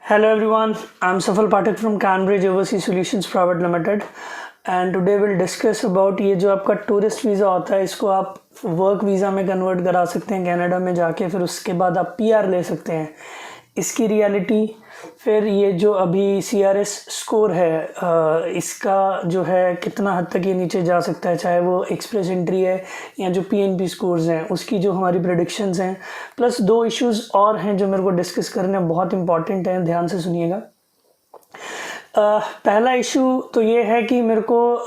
Hello everyone, I'm Safal Pathak from Cambridge Overseas Solutions Private Limited and today we'll discuss about ये जो आपका tourist visa होता है इसको आप वर्क वीज़ा में कन्वर्ट करा सकते हैं कनाडा में जाके, फिर उसके बाद आप पीआर ले सकते हैं। इसकी रियलिटी, फिर ये जो अभी सीआरएस स्कोर है इसका जो है कितना हद तक ये नीचे जा सकता है, चाहे वो एक्सप्रेस एंट्री है या जो पीएनपी स्कोर्स हैं उसकी जो हमारी प्रेडिक्शंस हैं, प्लस दो इश्यूज और हैं जो मेरे को डिस्कस करने बहुत इंपॉर्टेंट हैं, ध्यान से सुनिएगा। पहला इशू तो ये है कि मेरे को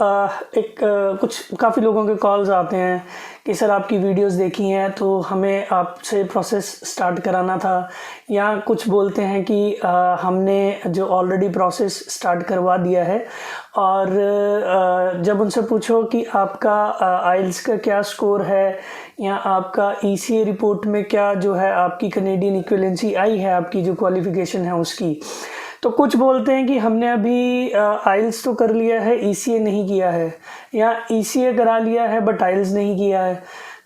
कुछ काफ़ी लोगों के कॉल्स आते हैं कि सर आपकी वीडियोस देखी हैं तो हमें आपसे प्रोसेस स्टार्ट कराना था, या कुछ बोलते हैं कि हमने जो ऑलरेडी प्रोसेस स्टार्ट करवा दिया है। और जब उनसे पूछो कि आपका आइल्स का क्या स्कोर है या आपका ईसीए रिपोर्ट में क्या जो है आपकी कनेडियन इक्विवेलेंसी आई है, आपकी जो क्वालिफिकेशन है उसकी, तो कुछ बोलते हैं कि हमने अभी आइल्स तो कर लिया है, ईसीए नहीं किया है, या ईसीए करा लिया है बट आइल्स नहीं किया है।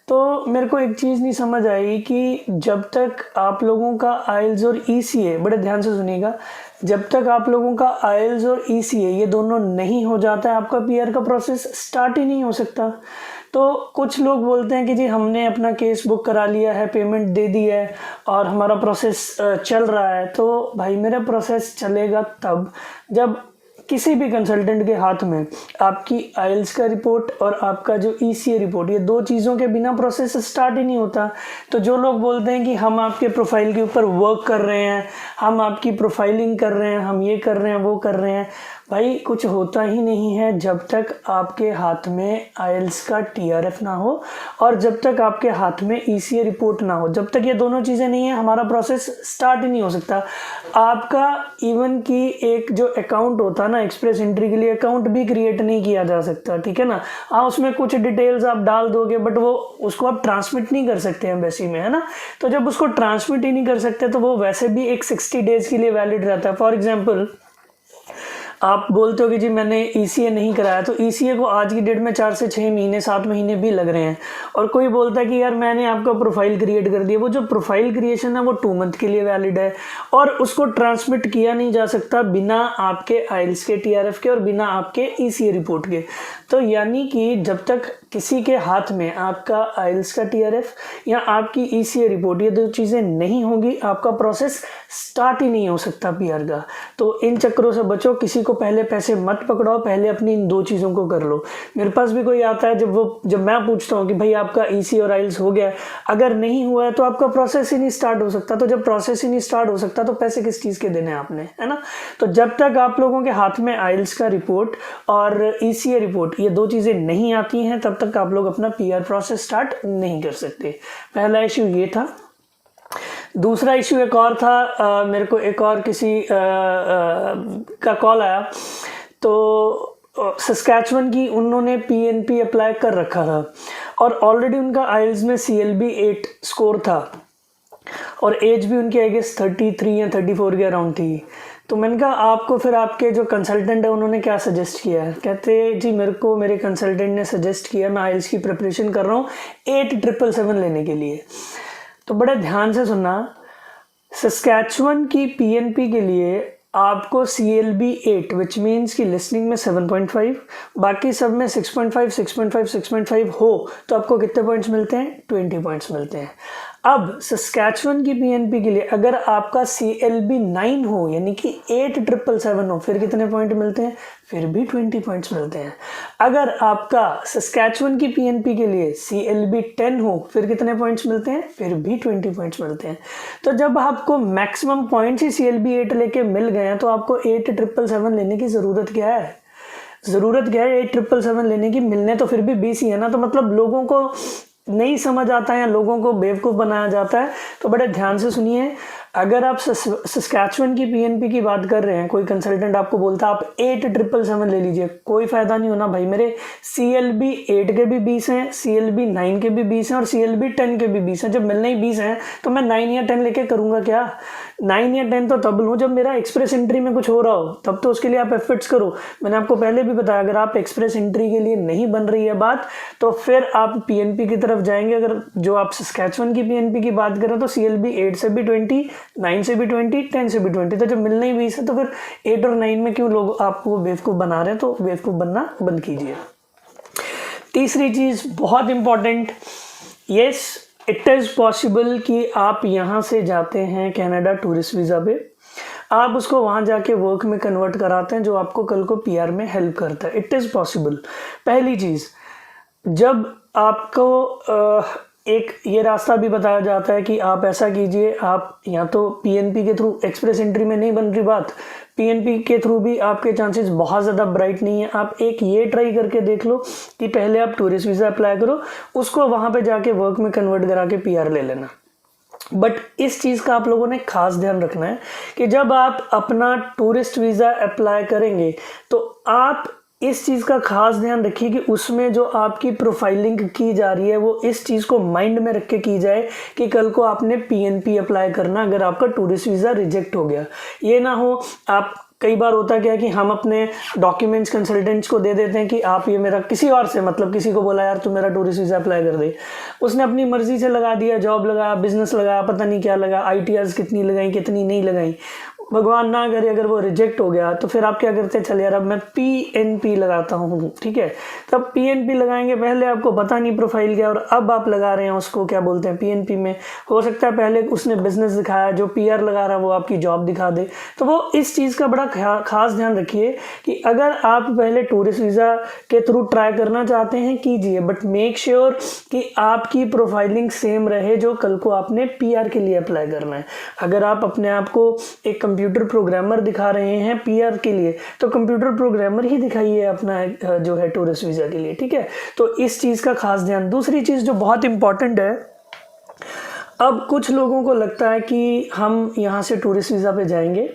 तो मेरे को एक चीज़ नहीं समझ आई कि जब तक आप लोगों का आइल्स और ईसीए, बड़े ध्यान से सुनिएगा, जब तक आप लोगों का आइल्स और ईसीए ये दोनों नहीं हो जाता है आपका पीआर का प्रोसेस स्टार्ट ही नहीं हो सकता। तो कुछ लोग बोलते हैं कि जी हमने अपना केस बुक करा लिया है, पेमेंट दे दी है और हमारा प्रोसेस चल रहा है। तो भाई मेरा प्रोसेस चलेगा तब जब किसी भी कंसल्टेंट के हाथ में आपकी आइल्स का रिपोर्ट और आपका जो ईसीए रिपोर्ट, ये दो चीज़ों के बिना प्रोसेस स्टार्ट ही नहीं होता। तो जो लोग बोलते हैं कि हम आपके प्रोफाइल के ऊपर वर्क कर रहे हैं, हम आपकी प्रोफाइलिंग कर रहे हैं, हम ये कर रहे हैं, वो कर रहे हैं, भाई कुछ होता ही नहीं है जब तक आपके हाथ में आइल्स का टीआरएफ ना हो और जब तक आपके हाथ में ईसीए रिपोर्ट ना हो। जब तक ये दोनों चीज़ें नहीं है हमारा प्रोसेस स्टार्ट ही नहीं हो सकता। आपका इवन की एक जो अकाउंट होता है ना, एक्सप्रेस एंट्री के लिए अकाउंट भी क्रिएट नहीं किया जा सकता, ठीक है ना। हाँ, उसमें कुछ डिटेल्स आप डाल दोगे बट वो उसको आप ट्रांसमिट नहीं कर सकते एम्बेसी में, है ना। तो जब उसको ट्रांसमिट ही नहीं कर सकते तो वो वैसे भी एक 60 डेज के लिए वैलिड रहता है। फॉर एग्जाम्पल आप बोलते हो कि जी मैंने ईसीए नहीं कराया, तो ईसीए को आज की डेट में 4 से 6 महीने 7 महीने भी लग रहे हैं। और कोई बोलता है कि यार मैंने आपका प्रोफाइल क्रिएट कर दिया, वो जो प्रोफाइल क्रिएशन है वो 2 मंथ के लिए वैलिड है और उसको ट्रांसमिट किया नहीं जा सकता बिना आपके आइल्स के टीआरएफ के और बिना आपके ईसीए रिपोर्ट के। तो यानी कि जब तक किसी के हाथ में आपका आइल्स का टीआरएफ या आपकी ईसीए रिपोर्ट, ये दो चीज़ें नहीं होंगी, आपका प्रोसेस स्टार्ट ही नहीं हो सकता पीआर का। तो इन चक्करों से बचो, किसी को पहले पैसे मत पकड़ाओ, पहले अपनी इन दो चीज़ों को कर लो। मेरे पास भी कोई आता है जब मैं पूछता हूँ कि भाई आपका ईसी और आइल्स हो गया है, अगर नहीं हुआ है तो आपका प्रोसेस ही नहीं स्टार्ट हो सकता। तो जब प्रोसेस ही नहीं स्टार्ट हो सकता तो पैसे किस चीज़ के देने आपने, है ना। तो जब तक आप लोगों के हाथ में आइल्स का रिपोर्ट और ईसीए रिपोर्ट ये दो चीज़ें नहीं आती हैं तब तक आप लोग अपना पीआर प्रोसेस स्टार्ट नहीं कर सकते। पहला इश्यू ये था। दूसरा इश्यू एक और था, मेरे को एक और किसी का कॉल आया, तो सस्कैचुअन की उन्होंने पीएनपी अप्लाई कर रखा था और ऑलरेडी उनका आइल्स में CLB 8 स्कोर था और एज भी उनकी आई गेस 33 या 34 के अराउंड थी। तो मैंने कहा आपको फिर आपके जो कंसल्टेंट है उन्होंने क्या सजेस्ट किया है। कहते जी मेरे को मेरे कंसल्टेंट ने सजेस्ट किया, मैं आइल्स की प्रिपरेशन कर रहा हूँ 8777 लेने के लिए। तो बड़े ध्यान से सुनना, सस्कैचुअन की पीएनपी के लिए आपको CLB 8 विच मीन्स की लिसनिंग में 7.5, बाकी सब में 6.5 6.5 6.5 हो तो आपको कितने पॉइंट्स मिलते हैं? 20 पॉइंट्स मिलते हैं। अब सस्कैचुअन की पीएनपी के लिए अगर आपका CLB 9 हो यानी कि 8777 हो, फिर कितने पॉइंट मिलते हैं? फिर भी 20 पॉइंट्स मिलते हैं। अगर आपका सस्कैचुअन की पीएनपी के लिए CLB 10 हो, फिर कितने पॉइंट्स मिलते हैं? फिर भी 20 पॉइंट्स मिलते हैं। तो जब आपको मैक्सिमम पॉइंट्स ही CLB 8 लेके मिल गए हैं तो आपको 8777 लेने की ज़रूरत क्या है? ज़रूरत क्या है 8777 लेने की? मिलने तो फिर भी 20 ही है ना। तो मतलब लोगों को नहीं समझ आता है या लोगों को बेवकूफ़ बनाया जाता है। तो बड़े ध्यान से सुनिए, अगर आप सस्कैचुअन की पीएनपी की बात कर रहे हैं, कोई कंसल्टेंट आपको बोलता है आप 8777 ले लीजिए, कोई फ़ायदा नहीं होना भाई। मेरे CLB 8 के भी 20 हैं, CLB 9 के भी 20 हैं और CLB 10 के भी 20 हैं। जब मिलने ही 20 हैं तो मैं 9 या 10 लेके करूँगा क्या? 9 या 10 तो तब लूँ जब मेरा एक्सप्रेस एंट्री में कुछ हो रहा हो, तब तो उसके लिए आप एफर्ट्स करो। मैंने आपको पहले भी बताया, अगर आप एक्सप्रेस एंट्री के लिए नहीं बन रही है बात तो फिर आप पीएनपी की तरफ जाएंगे। अगर जो आप सस्कैचुअन की पीएनपी की बात करें तो CLB 8 से भी 20, 9 से भी 20, 10 से भी 20, तो जब मिलना ही 20 है तो फिर 8 और 9 में क्यों लोग आपको बेवकूफ़ बना रहे हैं, तो बेवकूफ़ बनना बंद कीजिए। तीसरी चीज़ बहुत important, yes it is possible कि आप यहाँ से जाते हैं कनाडा टूरिस्ट वीज़ा पे, आप उसको वहाँ जाके वर्क में कन्वर्ट कराते हैं जो आपको कल को पीआर में हेल्प करता है। It is possible. पहली चीज़, जब आपको एक ये रास्ता भी बताया जाता है कि आप ऐसा कीजिए, आप या तो पीएनपी के थ्रू, एक्सप्रेस एंट्री में नहीं बन रही बात, पीएनपी के थ्रू भी आपके चांसेस बहुत ज़्यादा ब्राइट नहीं है। आप एक ये ट्राई करके देख लो कि पहले आप टूरिस्ट वीज़ा अप्लाई करो, उसको वहाँ पे जाके वर्क में कन्वर्ट करा के पीआर ले लेना। बट इस चीज़ का आप लोगों ने खास ध्यान रखना है कि जब आप अपना टूरिस्ट वीज़ा अप्लाई करेंगे तो आप इस चीज़ का खास ध्यान रखिए कि उसमें जो आपकी प्रोफाइलिंग की जा रही है वो इस चीज़ को माइंड में रख के की जाए कि कल को आपने पीएनपी अप्लाई करना अगर आपका टूरिस्ट वीज़ा रिजेक्ट हो गया। ये ना हो, आप कई बार होता क्या है कि हम अपने डॉक्यूमेंट्स कंसल्टेंट्स को दे देते हैं कि आप ये मेरा, किसी और से मतलब किसी को बोला यार तू मेरा टूरिस्ट वीज़ा अप्लाई कर दे, उसने अपनी मर्जी से लगा दिया, जॉब लगाया, बिजनेस लगाया, पता नहीं क्या लगा, आईटीआरस कितनी लगाई कितनी नहीं लगाई, भगवान ना करे अगर वो रिजेक्ट हो गया तो फिर आप क्या करते हैं, चल यार अब मैं पीएनपी लगाता हूँ, ठीक है। तब पीएनपी लगाएंगे, पहले आपको पता नहीं प्रोफाइल क्या, और अब आप लगा रहे हैं उसको क्या बोलते हैं पीएनपी में। हो सकता है पहले उसने बिजनेस दिखाया, जो पीआर लगा रहा है वो आपकी जॉब दिखा दे। तो वो इस चीज़ का बड़ा खास ध्यान रखिए कि अगर आप पहले टूरिस्ट वीज़ा के थ्रू ट्राई करना चाहते हैं कीजिए, बट मेक श्योर कि आपकी प्रोफाइलिंग सेम रहे जो कल को आपने पीआर के लिए अप्लाई करना है। अगर आप अपने आप को एक कंप्यूटर प्रोग्रामर दिखा रहे हैं पीआर के लिए तो कंप्यूटर प्रोग्रामर ही दिखाइए अपना जो है टूरिस्ट वीज़ा के लिए, ठीक है। तो इस चीज़ का खास ध्यान। दूसरी चीज़ जो बहुत इंपॉर्टेंट है, अब कुछ लोगों को लगता है कि हम यहाँ से टूरिस्ट वीज़ा पे जाएंगे,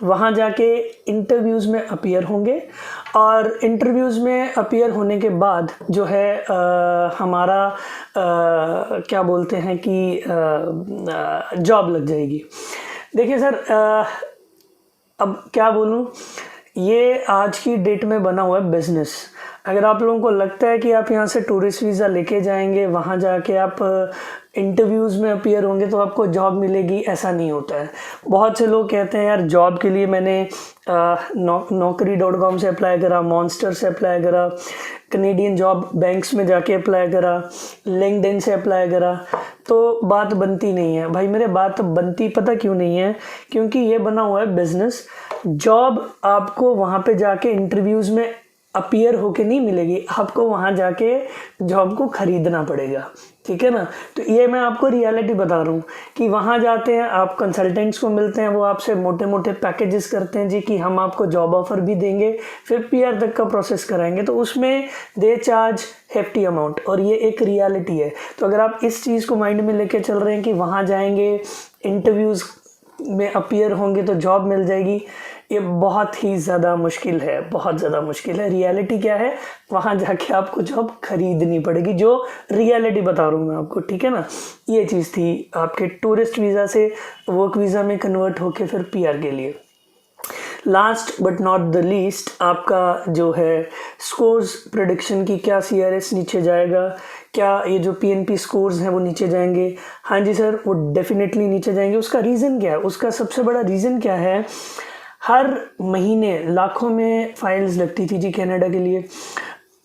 वहाँ जाके इंटरव्यूज़ में अपीयर होंगे और इंटरव्यूज़ में अपीयर होने के बाद जो है हमारा क्या बोलते हैं कि जॉब लग जाएगी। देखिए सर, अब क्या बोलूँ, ये आज की डेट में बना हुआ है बिज़नेस। अगर आप लोगों को लगता है कि आप यहाँ से टूरिस्ट वीज़ा लेके जाएंगे, वहाँ जाके आप इंटरव्यूज़ में अपीयर होंगे तो आपको जॉब मिलेगी, ऐसा नहीं होता है। बहुत से लोग कहते हैं यार जॉब के लिए मैंने naukri.com से अप्लाई करा, मॉन्स्टर से अप्लाई करा, कनेडियन जॉब बैंक्स में जाके अप्लाई करा, लिंक्डइन से अप्लाई करा, तो बात बनती नहीं है। भाई मेरे बात बनती पता क्यों नहीं है, क्योंकि ये बना हुआ है बिज़नेस। जॉब आपको वहाँ पे जाके इंटरव्यूज़ में अपीयर होके नहीं मिलेगी, आपको वहाँ जाके जॉब को ख़रीदना पड़ेगा, ठीक है ना। तो ये मैं आपको रियलिटी बता रहा हूँ कि वहाँ जाते हैं, आप कंसल्टेंट्स को मिलते हैं, वो आपसे मोटे मोटे पैकेजेस करते हैं जी कि हम आपको जॉब ऑफ़र भी देंगे, फिर पीआर तक का प्रोसेस कराएंगे, तो उसमें दे चार्ज हेफ्टी अमाउंट, और ये एक रियलिटी है। तो अगर आप इस चीज़ को माइंड में लेके चल रहे हैं कि वहाँ जाएंगे, इंटरव्यूज़ में अपीयर होंगे तो जॉब मिल जाएगी, ये बहुत ही ज़्यादा मुश्किल है, बहुत ज़्यादा मुश्किल है। रियलिटी क्या है, वहाँ जाके आपको जॉब खरीदनी पड़ेगी, जो रियलिटी बता रहा हूँ मैं आपको, ठीक है ना। ये चीज़ थी आपके टूरिस्ट वीज़ा से वर्क वीज़ा में कन्वर्ट होके फिर पीआर के लिए। Last but not the least, आपका जो है स्कोर्स प्रेडिक्शन की, क्या सीआरएस नीचे जाएगा, क्या ये जो पीएनपी स्कोर्स हैं वो नीचे जाएंगे? हाँ जी सर, वो डेफिनेटली नीचे जाएंगे। उसका रीज़न क्या है? उसका सबसे बड़ा रीज़न क्या है, हर महीने लाखों में फाइल्स लगती थी जी कनाडा के लिए।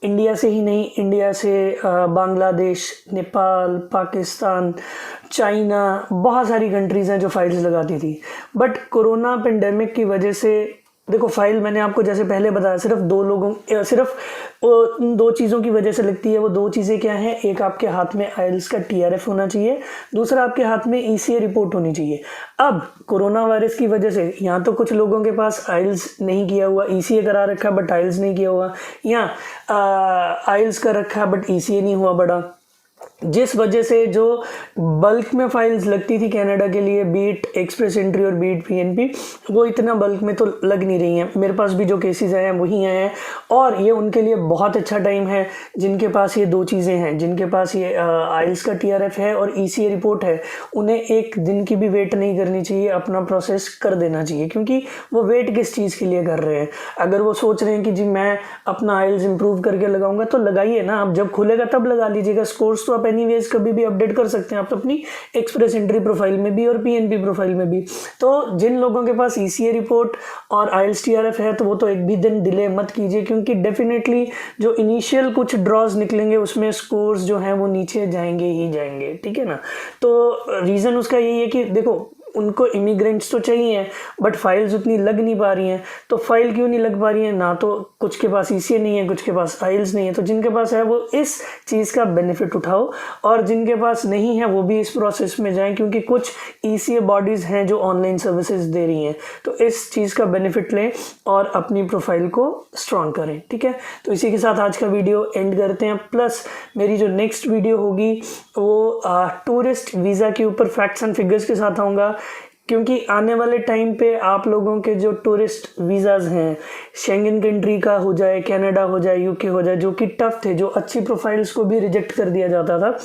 इंडिया से ही नहीं, इंडिया से बांग्लादेश, नेपाल, पाकिस्तान, चाइना, बहुत सारी कंट्रीज़ हैं जो फाइल्स लगाती थी। बट कोरोना पेंडेमिक की वजह से देखो, फाइल मैंने आपको जैसे पहले बताया, सिर्फ उन दो चीज़ों की वजह से लगती है। वो दो चीज़ें क्या हैं, एक आपके हाथ में आइल्स का टीआरएफ होना चाहिए, दूसरा आपके हाथ में ईसीए रिपोर्ट होनी चाहिए। अब कोरोना वायरस की वजह से यहाँ तो कुछ लोगों के पास आइल्स नहीं किया हुआ, ईसीए करा रखा बट आइल्स नहीं किया हुआ, यहाँ आइल्स का रखा बट ईसीए नहीं हुआ बड़ा, जिस वजह से जो बल्क में फाइल्स लगती थी कनाडा के लिए, बीट एक्सप्रेस एंट्री और बीट पीएनपी, वो इतना बल्क में तो लग नहीं रही हैं। मेरे पास भी जो केसेस आए हैं वही आए हैं, और ये उनके लिए बहुत अच्छा टाइम है जिनके पास ये दो चीज़ें हैं, जिनके पास ये आइल्स का टीआरएफ है और ईसीए रिपोर्ट है। उन्हें एक दिन की भी वेट नहीं करनी चाहिए, अपना प्रोसेस कर देना चाहिए, क्योंकि वो वेट किस चीज़ के लिए कर रहे हैं। अगर वो सोच रहे हैं कि जी मैं अपना आइल्स इंप्रूव करके लगाऊंगा, तो लगाइए ना, आप जब खुलेगा तब लगा लीजिएगा। स्कोर्स तो आप एनीवेज कभी भी अपडेट कर सकते हैं आप अपनी एक्सप्रेस एंट्री प्रोफाइल में भी और पीएनपी प्रोफाइल में भी। तो जिन लोगों के पास ईसीए रिपोर्ट और आईएलटीएस टीआरएफ है तो वो तो एक भी दिन डिले मत कीजिए, क्योंकि डेफिनेटली जो इनिशियल कुछ ड्रॉज निकलेंगे उसमें स्कोर्स जो हैं वो नीचे जाएंगे ही जाएंगे, ठीक है ना। तो रीज़न उसका यही है कि देखो उनको इमिग्रेंट्स तो चाहिए बट फाइल्स उतनी लग नहीं पा रही हैं। तो फाइल क्यों नहीं लग पा रही है, ना तो कुछ के पास ईसीए नहीं है, कुछ के पास आइल्स नहीं है। तो जिनके पास है वो इस चीज़ का बेनिफिट उठाओ, और जिनके पास नहीं है वो भी इस प्रोसेस में जाएं, क्योंकि कुछ ईसीए बॉडीज़ हैं जो ऑनलाइन सर्विसेज दे रही हैं। तो इस चीज़ का बेनिफिट लें और अपनी प्रोफाइल को स्ट्रॉन्ग करें, ठीक है। तो इसी के साथ आज का वीडियो एंड करते हैं। प्लस मेरी जो नेक्स्ट वीडियो होगी वो टूरिस्ट वीज़ा के ऊपर फैक्ट्स एंड फिगर्स के साथ आऊँगा, क्योंकि आने वाले टाइम पे आप लोगों के जो टूरिस्ट वीज़ाज़ हैं, शेंगन कंट्री का हो जाए, कनाडा हो जाए, यूके हो जाए, जो कि टफ थे, जो अच्छी प्रोफाइल्स को भी रिजेक्ट कर दिया जाता था,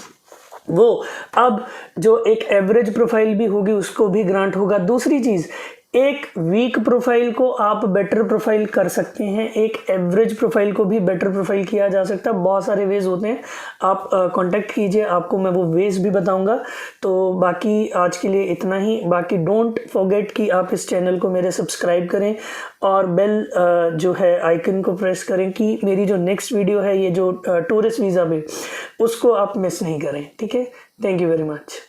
वो अब जो एक एवरेज प्रोफाइल भी होगी उसको भी ग्रांट होगा। दूसरी चीज़, एक वीक प्रोफाइल को आप बेटर प्रोफाइल कर सकते हैं, एक एवरेज प्रोफाइल को भी बेटर प्रोफाइल किया जा सकता है। बहुत सारे वेज होते हैं, आप कांटेक्ट कीजिए, आपको मैं वो वेज भी बताऊंगा। तो बाकी आज के लिए इतना ही। बाकी डोंट फॉरगेट कि आप इस चैनल को मेरे सब्सक्राइब करें और बेल जो है आइकन को प्रेस करें कि मेरी जो नेक्स्ट वीडियो है ये जो टूरिस्ट वीज़ा पे, उसको आप मिस नहीं करें, ठीक है। Thank you very much.